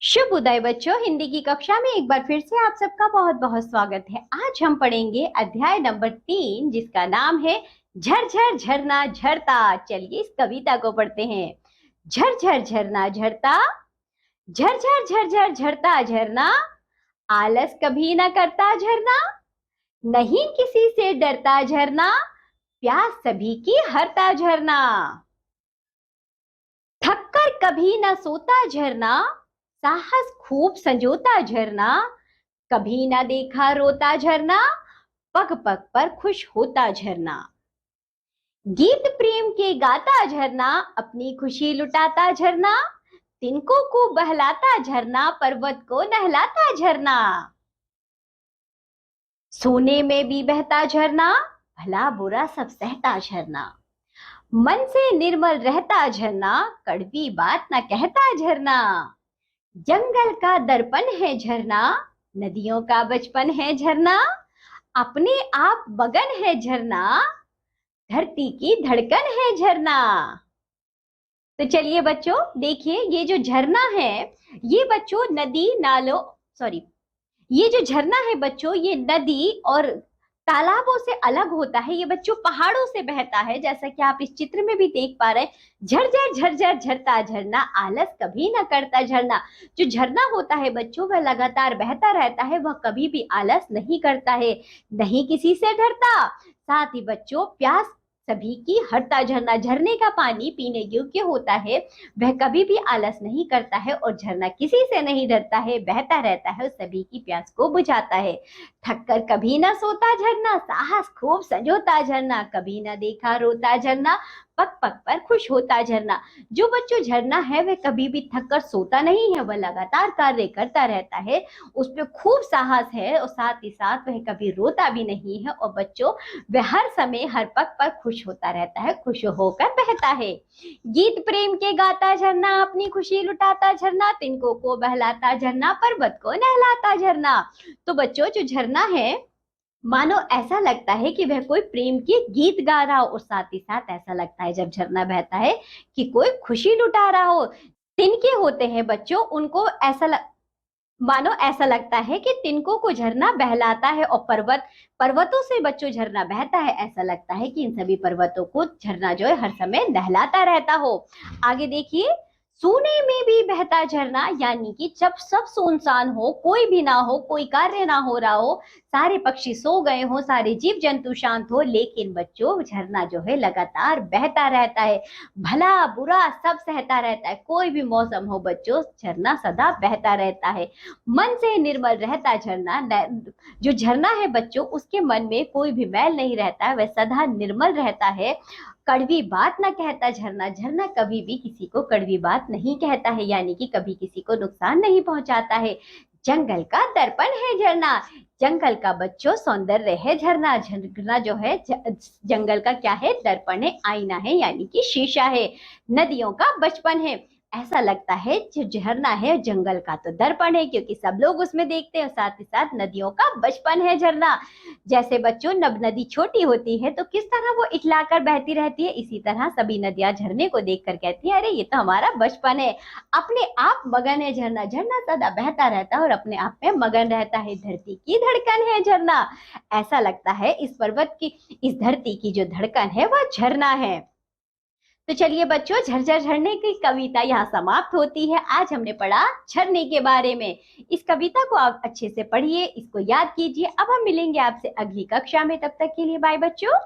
शुभ उदय बच्चों। हिंदी की कक्षा में एक बार फिर से आप सबका बहुत बहुत स्वागत है। आज हम पढ़ेंगे अध्याय नंबर 3 जिसका नाम है झरझर झरना झरता। चलिए इस कविता को पढ़ते हैं। झरझर झरना झरता, झरझर झरझर झरता झरना, आलस कभी न करता झरना, नहीं किसी से डरता झरना, प्यास सभी की हरता झरना, थककर कभी न सोता झरना, साहस खूब संजोता झरना, कभी ना देखा रोता झरना, पग पग पर खुश होता झरना, गीत प्रेम के गाता झरना, अपनी खुशी लुटाता झरना, तिनकों को बहलाता झरना, पर्वत को नहलाता झरना, सोने में भी बहता झरना, भला बुरा सब सहता झरना, मन से निर्मल रहता झरना, कड़वी बात न कहता झरना, जंगल का दर्पण है झरना, नदियों का बचपन है झरना, अपने आप बगन है झरना, धरती की धड़कन है झरना। तो चलिए बच्चों देखिए, ये जो झरना है ये बच्चों नदी नालों ये जो झरना है बच्चों ये नदी और तालाबों से अलग होता है। ये बच्चों पहाड़ों से बहता है, जैसा कि आप इस चित्र में भी देख पा रहे हैं। झरझर झरझर झरता झरना, आलस कभी ना करता झरना। जो झरना होता है बच्चों वह लगातार बहता रहता है, वह कभी भी आलस नहीं करता है, नहीं किसी से डरता। साथ ही बच्चों प्यास सभी की हरता झरना, झरने का पानी पीने योग्य होता है, वह कभी भी आलस नहीं करता है और झरना किसी से नहीं डरता है, बहता रहता है और सभी की प्यास को बुझाता है। थककर कभी ना सोता झरना, साहस खूब संजोता झरना, कभी ना देखा रोता झरना, पग पग पर खुश होता झरना। जो बच्चों झरना है वह कभी भी थक कर सोता नहीं है, वह लगातार कार्य करता रहता है, उस पर खूब साहस है और साथ ही साथ वह कभी रोता भी नहीं है। और बच्चों वह हर समय हर पग पर खुश होता रहता है, खुश होकर बहता है। गीत प्रेम के गाता झरना, अपनी खुशी लुटाता झरना, तिनकों को बहलाता झरना, पर्वत को नहलाता झरना। तो बच्चों जो झरना है मानो ऐसा लगता है कि वह कोई प्रेम के गीत गा रहा हो और साथ ही साथ ऐसा लगता है जब झरना बहता है कि कोई खुशी लुटा रहा हो। तिनके होते हैं बच्चों, उनको मानो ऐसा लगता है कि तिनकों को झरना बहलाता है और पर्वतों से बच्चों झरना बहता है, ऐसा लगता है कि इन सभी पर्वतों को झरना जो है हर समय नहलाता रहता हो। आगे देखिए, सोने में भी बहता झरना, यानी कि जब सब सुनसान हो, कोई भी ना हो, कोई कार्य ना हो रहा हो, सारे पक्षी सो गए हो, सारे जीव जंतु शांत हो, लेकिन बच्चों झरना जो है लगातार बहता रहता है, भला बुरा सब सहता रहता है। कोई भी मौसम हो बच्चों झरना सदा बहता रहता है। मन से निर्मल रहता झरना, जो झरना है बच्चों उसके मन में कोई भी मैल नहीं रहता है, वह सदा निर्मल रहता है। कड़वी बात ना कहता झरना, झरना कभी भी किसी को कड़वी बात नहीं कहता है, यानी कि कभी किसी को नुकसान नहीं पहुंचाता है। जंगल का दर्पण है झरना, जंगल का बच्चों सौंदर्य है झरना। झरना जो है जंगल का क्या है, दर्पण है, आईना है, यानी कि शीशा है। नदियों का बचपन है, ऐसा लगता है जो झरना है जंगल का तो दर्पण है क्योंकि सब लोग उसमें देखते हैं, साथ ही साथ नदियों का बचपन है झरना। जैसे बच्चों नब नदी छोटी होती है तो किस तरह वो इठलाकर बहती रहती है, इसी तरह सभी नदियां झरने को देखकर कहती है अरे ये तो हमारा बचपन है। अपने आप मगन है झरना, झरना सदा बहता रहता है और अपने आप में मगन रहता है। धरती की धड़कन है झरना, ऐसा लगता है इस पर्वत की, इस धरती की जो धड़कन है वह झरना है। तो चलिए बच्चों, झरझर झरने की कविता यहाँ समाप्त होती है। आज हमने पढ़ा झरने के बारे में। इस कविता को आप अच्छे से पढ़िए, इसको याद कीजिए। अब हम मिलेंगे आपसे अगली कक्षा में, तब तक के लिए बाय बच्चों।